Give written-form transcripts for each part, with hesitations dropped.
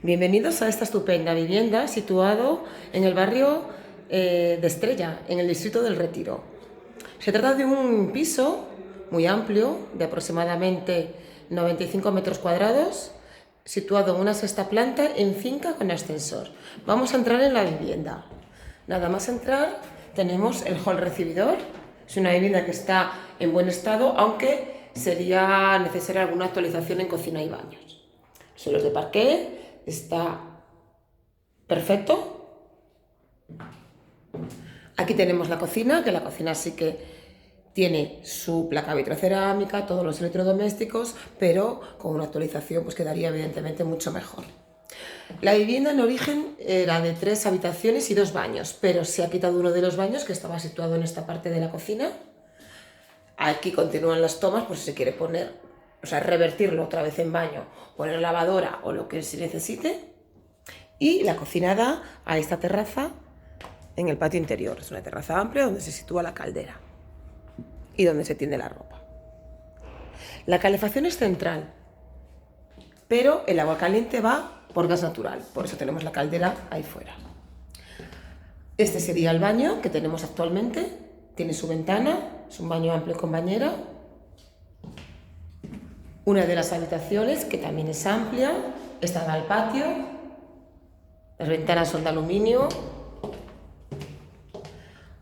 Bienvenidos a esta estupenda vivienda situado en el barrio de Estrella, en el distrito del Retiro. Se trata de un piso muy amplio, de aproximadamente 95 metros cuadrados, situado en una sexta planta en finca con ascensor. Vamos a entrar en la vivienda. Nada más entrar tenemos el hall recibidor. Es una vivienda que está en buen estado, aunque sería necesaria alguna actualización en cocina y baños. Suelos de parqué, está perfecto. Aquí tenemos la cocina, que la cocina sí que tiene su placa vitrocerámica, todos los electrodomésticos, pero con una actualización pues quedaría evidentemente mucho mejor. La vivienda en origen era de 3 habitaciones y 2 baños, pero se ha quitado uno de los baños que estaba situado en esta parte de la cocina. Aquí continúan las tomas por si se quiere poner, revertirlo otra vez en baño, poner lavadora o lo que se necesite. Y la cocina da a esta terraza en el patio interior. Es una terraza amplia donde se sitúa la caldera y donde se tiende la ropa. La calefacción es central, pero el agua caliente va por gas natural, por eso tenemos la caldera ahí fuera. Este sería el baño que tenemos actualmente, tiene su ventana, es un baño amplio con bañera. Una de las habitaciones, que también es amplia, esta da al patio, las ventanas son de aluminio.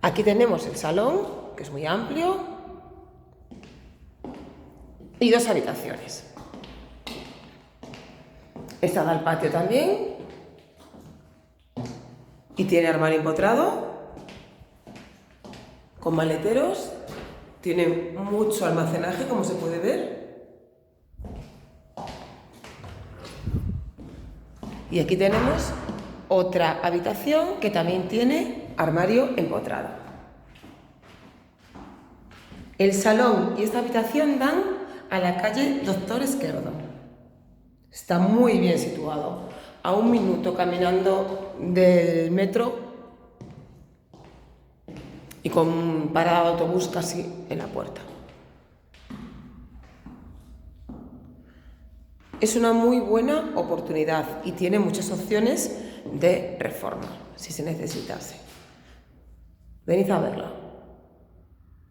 Aquí tenemos el salón, que es muy amplio, y 2 habitaciones. Esta da al patio también y tiene armario empotrado con maleteros, tiene mucho almacenaje como se puede ver. Y aquí tenemos otra habitación que también tiene armario empotrado. El salón y esta habitación dan a la calle Doctor Esquerdo. Está muy bien situado, a 1 minuto caminando del metro y con parada de autobús casi en la puerta. Es una muy buena oportunidad y tiene muchas opciones de reforma, si se necesitase. Venid a verla.